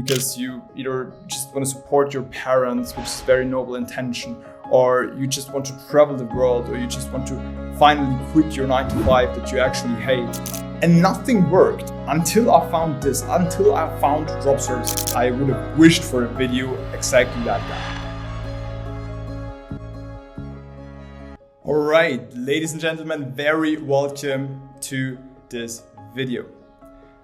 because you either just want to support your parents, which is very noble intention, or you just want to travel the world, or you just want to finally quit your 9-to-5 that you actually hate. And nothing worked until I found this, until I found drop servicing. I would have wished for a video exactly like that. Alright, ladies and gentlemen, very welcome to this video.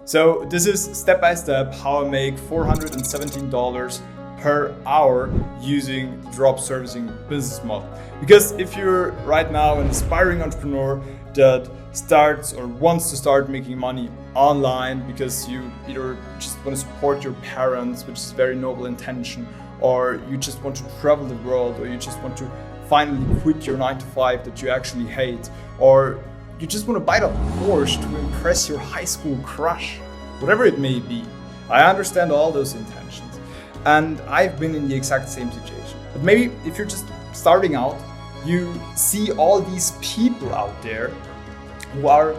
So this is step by step how I make $417 per hour using drop servicing business model. Because if you're right now an aspiring entrepreneur that starts or wants to start making money online because you either just want to support your parents, which is very noble intention, or you just want to travel the world, or you just want to finally quit your 9-to-5 that you actually hate, or you just want to buy that Porsche to impress your high school crush, whatever it may be. I understand all those intentions, and I've been in the exact same situation. But maybe if you're just starting out, you see all these people out there who are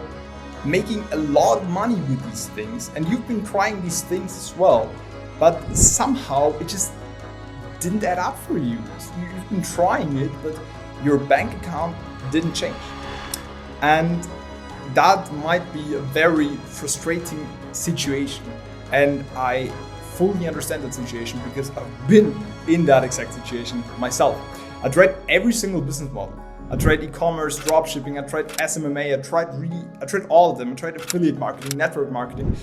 making a lot of money with these things, and you've been trying these things as well, but somehow it just didn't add up for you. You've been trying it, but your bank account didn't change. And that might be a very frustrating situation. And I fully understand that situation because I've been in that exact situation myself. I tried every single business model. I tried e-commerce, dropshipping, I tried SMMA, I tried all of them. I tried affiliate marketing, network marketing,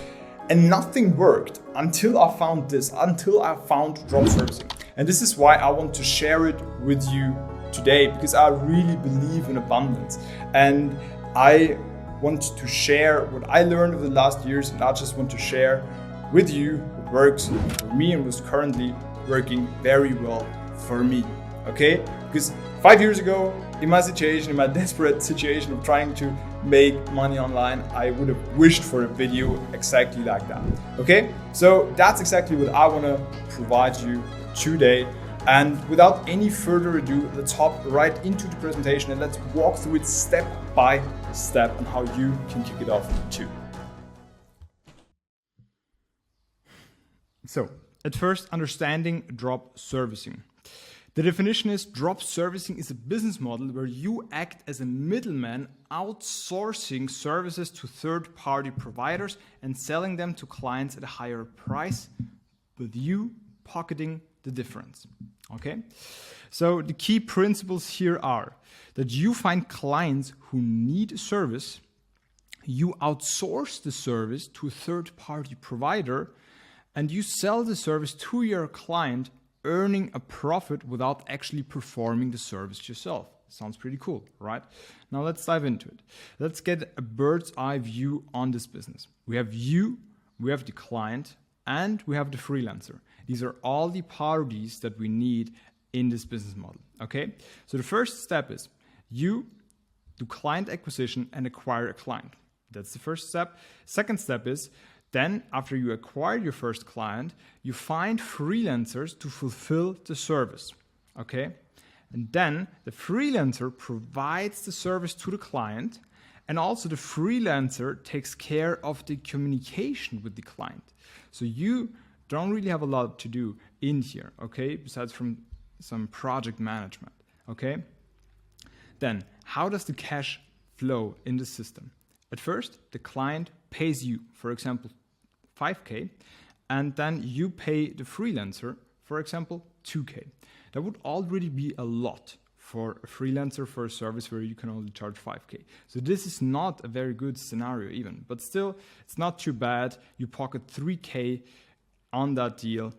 and nothing worked until I found this, until I found drop servicing. And this is why I want to share it with you today, because I really believe in abundance. And I want to share what I learned over the last years, and I just want to share with you what works for me and was currently working very well for me. Okay? Because 5 years ago, in my situation, in my desperate situation of trying to make money online, I would have wished for a video exactly like that. Okay? So that's exactly what I want to provide you today. And without any further ado, let's hop right into the presentation and let's walk through it step by step on how you can kick it off too. So, at first, understanding drop servicing. The definition is drop servicing is a business model where you act as a middleman, outsourcing services to third-party providers and selling them to clients at a higher price, with you pocketing the difference. Okay? So the key principles here are that you find clients who need a service, you outsource the service to a third-party provider, and you sell the service to your client, earning a profit without actually performing the service yourself. Sounds pretty cool, right? Now let's dive into it. Let's get a bird's eye view on this business. We have you, we have the client, and we have the freelancer. These are all the parties that we need in this business model, okay? So the first step is you do client acquisition and acquire a client. That's the first step. Second step is then, after you acquire your first client, you find freelancers to fulfill the service, okay? And then the freelancer provides the service to the client, and also the freelancer takes care of the communication with the client. So you don't really have a lot to do in here, okay? Besides from some project management, okay? Then, how does the cash flow in the system? At first, the client pays you, for example, 5K, and then you pay the freelancer, for example, 2K. That would already be a lot for a freelancer for a service where you can only charge 5K. So this is not a very good scenario even, but still, it's not too bad. You pocket 3K on that deal,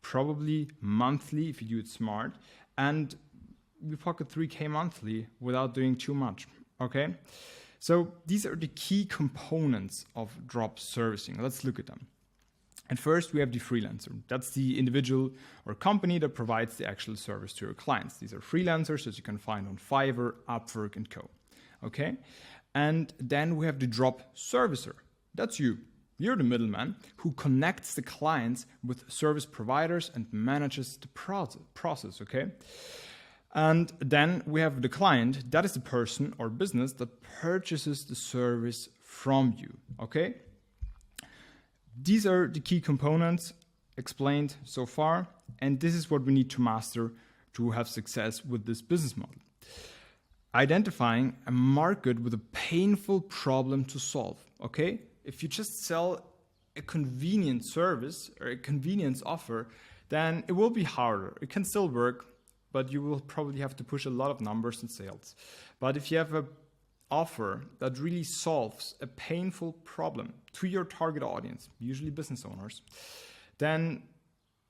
probably monthly if you do it smart, and you pocket 3K monthly without doing too much, okay? So these are the key components of drop servicing. Let's look at them. And first, we have the freelancer. That's the individual or company that provides the actual service to your clients. These are freelancers that you can find on Fiverr, Upwork, and Co. Okay? And then we have the drop servicer. That's you. You're the middleman who connects the clients with service providers and manages the process, okay? And then we have the client. That is the person or business that purchases the service from you, okay? These are the key components. explained so far, and this is what we need to master to have success with this business model. Identifying a market with a painful problem to solve, okay? If you just sell a convenient service or a convenience offer, then it will be harder. It can still work, but you will probably have to push a lot of numbers and sales. But if you have an offer that really solves a painful problem to your target audience, usually business owners, then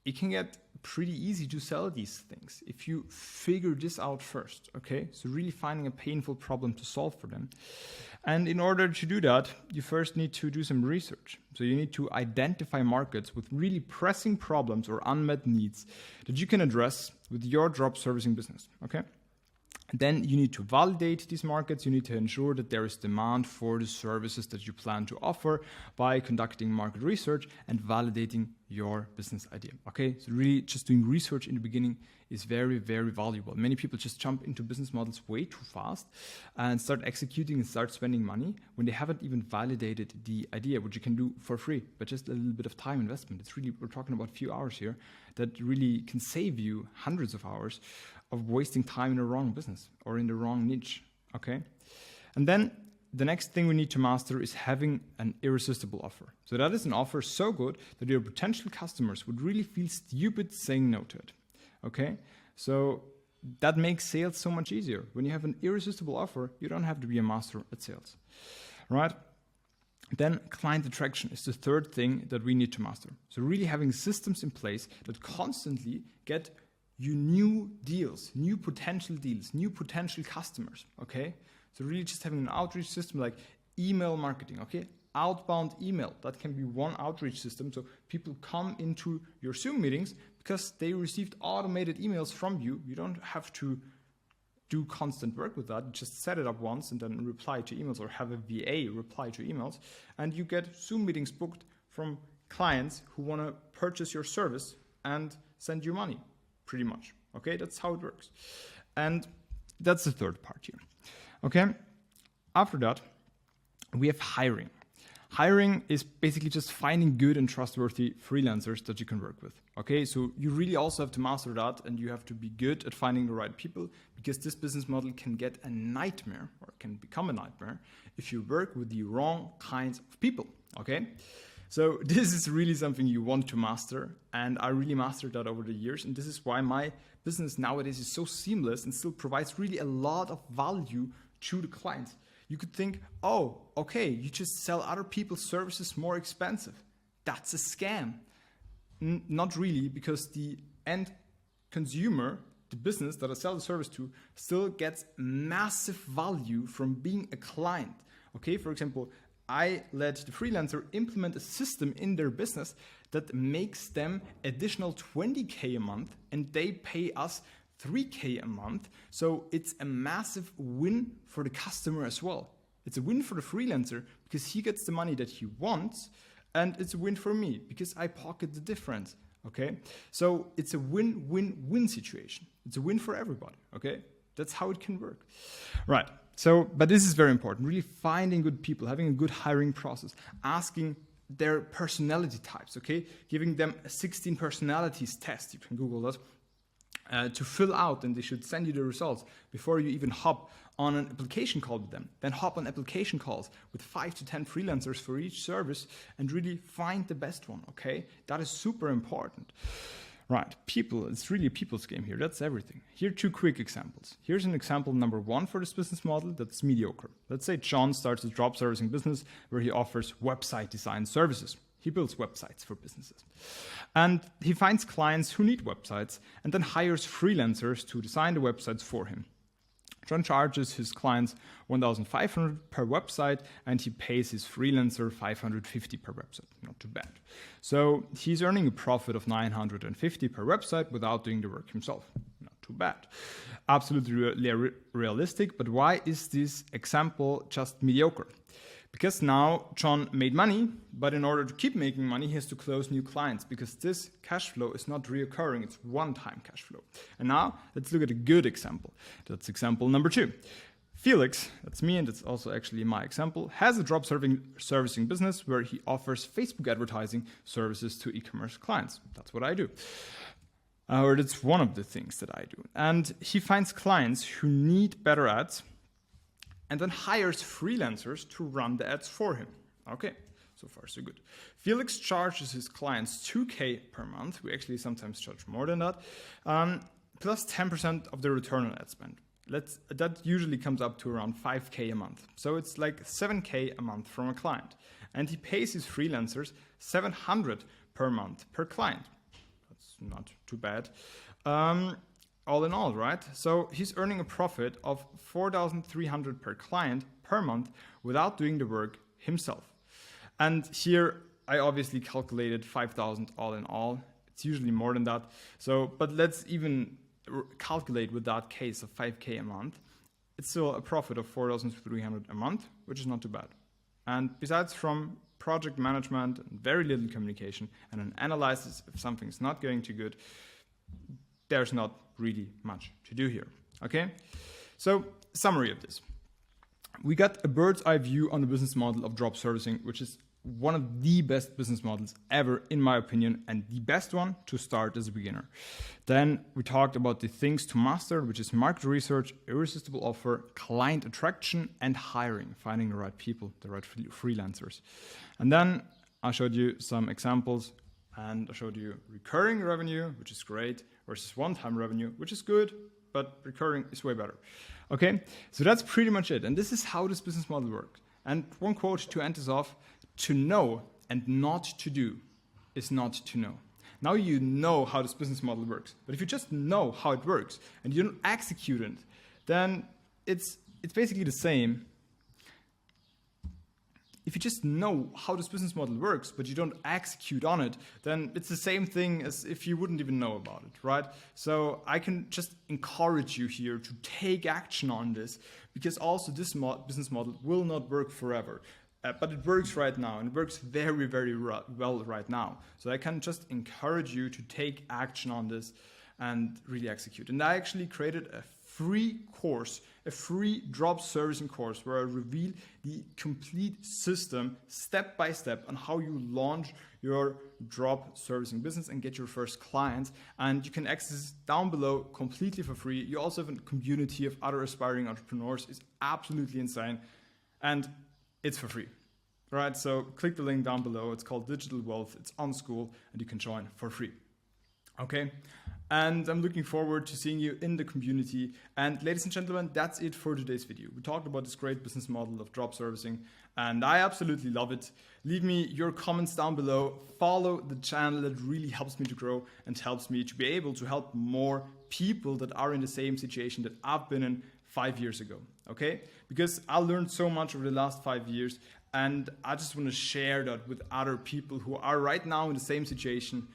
it can get pretty easy to sell these things if you figure this out first, okay? So really finding a painful problem to solve for them. And in order to do that, you first need to do some research. So you need to identify markets with really pressing problems or unmet needs that you can address with your drop servicing business, okay? Then you need to validate these markets. You need to ensure that there is demand for the services that you plan to offer by conducting market research and validating your business idea. Okay, so really just doing research in the beginning is very, very valuable. Many people just jump into business models way too fast and start executing and start spending money when they haven't even validated the idea, which you can do for free, but just a little bit of time investment. It's really, we're talking about a few hours here that really can save you hundreds of hours of wasting time in the wrong business or in the wrong niche, okay? And then the next thing we need to master is having an irresistible offer. So that is an offer so good that your potential customers would really feel stupid saying no to it, okay? So that makes sales so much easier. When you have an irresistible offer, you don't have to be a master at sales, right? Then client attraction is the third thing that we need to master. So really having systems in place that constantly get you new deals, new potential customers, okay? So really just having an outreach system like email marketing, okay? Outbound email, that can be one outreach system. So people come into your Zoom meetings because they received automated emails from you. You don't have to do constant work with that. You just set it up once and then reply to emails or have a VA reply to emails. And you get Zoom meetings booked from clients who want to purchase your service and send you money. Pretty much, okay? That's how it works. And that's the third part here, okay? After that, we have hiring. Hiring is basically just finding good and trustworthy freelancers that you can work with, okay? So you really also have to master that, and you have to be good at finding the right people, because this business model can get a nightmare, or can become a nightmare, if you work with the wrong kinds of people, okay? So this is really something you want to master, and I really mastered that over the years, and this is why my business nowadays is so seamless and still provides really a lot of value to the clients. You could think, oh, okay, you just sell other people's services more expensive. That's a scam. Not really, because the end consumer, the business that I sell the service to, still gets massive value from being a client. Okay, for example, I let the freelancer implement a system in their business that makes them additional 20K a month, and they pay us 3K a month. So it's a massive win for the customer as well. It's a win for the freelancer because he gets the money that he wants, and it's a win for me because I pocket the difference. Okay, so it's a win-win-win situation. It's a win for everybody. Okay, that's how it can work. Right. So, but this is very important, really finding good people, having a good hiring process, asking their personality types, okay? Giving them a 16 personalities test, you can Google that, to fill out, and they should send you the results before you even hop on an application call with them. Then hop on application calls with 5 to 10 freelancers for each service and really find the best one, okay? That is super important. Right, people, it's really a people's game here. That's everything. Here are 2 quick examples. Here's an example number 1 for this business model that's mediocre. Let's say John starts a drop servicing business where he offers website design services. He builds websites for businesses. And he finds clients who need websites and then hires freelancers to design the websites for him. John charges his clients $1,500 per website, and he pays his freelancer $550 per website. Not too bad. So he's earning a profit of $950 per website without doing the work himself. Not too bad. Absolutely realistic, but why is this example just mediocre? Because now John made money, but in order to keep making money, he has to close new clients because this cash flow is not reoccurring, it's one-time cash flow. And now let's look at a good example. That's example number 2. Felix, that's me, and it's also actually my example, has a drop servicing business where he offers Facebook advertising services to e-commerce clients. That's what I do. Or that's one of the things that I do. And he finds clients who need better ads and then hires freelancers to run the ads for him. Okay, so far so good. Felix charges his clients $2,000 per month. We actually sometimes charge more than that, plus 10% of the return on ad spend. That usually comes up to around $5,000 a month. So it's like $7,000 a month from a client. And he pays his freelancers $700 per month per client. That's not too bad. All in all, right? So he's earning a profit of $4,300 per client per month without doing the work himself. And here I obviously calculated 5,000 all in all. It's usually more than that. So, but let's even calculate with that case of $5,000 a month. It's still a profit of $4,300 a month, which is not too bad. And besides from project management and very little communication and an analysis if something's not going too good, there's not really much to do here. Okay? So, summary of this. We got a bird's eye view on the business model of drop servicing, which is one of the best business models ever, in my opinion, and the best one to start as a beginner. Then we talked about the things to master, which is market research, irresistible offer, client attraction, and hiring, finding the right people, the right freelancers. And then I showed you some examples, and I showed you recurring revenue, which is great, versus one-time revenue, which is good, but recurring is way better. Okay, so that's pretty much it. And this is how this business model works. And one quote to end this off: to know and not to do is not to know. Now you know how this business model works. But if you just know how it works and you don't execute it, then it's basically the same. If you just know how this business model works, but you don't execute on it, then it's the same thing as if you wouldn't even know about it, right? So I can just encourage you here to take action on this, because also this business model will not work forever. But it works right now, and it works very, very well right now. So I can just encourage you to take action on this and really execute. And I actually created a free course, a free drop servicing course, where I reveal the complete system step by step on how you launch your drop servicing business and get your first clients. And you can access down below completely for free. You also have a community of other aspiring entrepreneurs. It's absolutely insane. And it's for free, right? So click the link down below. It's called Digital Wealth. It's on School, and you can join for free. Okay, and I'm looking forward to seeing you in the community. And ladies and gentlemen, that's it for today's video. We talked about this great business model of drop servicing, and I absolutely love it. Leave me your comments down below. Follow the channel. That really helps me to grow and helps me to be able to help more people that are in the same situation that I've been in 5 years ago. Okay, because I learned so much over the last 5 years, and I just want to share that with other people who are right now in the same situation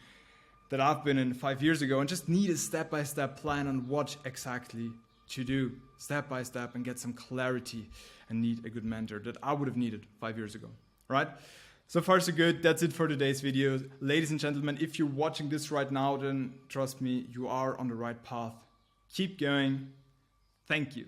that I've been in 5 years ago, and just need a step-by-step plan on what exactly to do step by step and get some clarity, and need a good mentor that I would have needed 5 years ago, right? So far so good. That's it for today's video. Ladies and gentlemen, if you're watching this right now, then trust me, you are on the right path. Keep going. Thank you.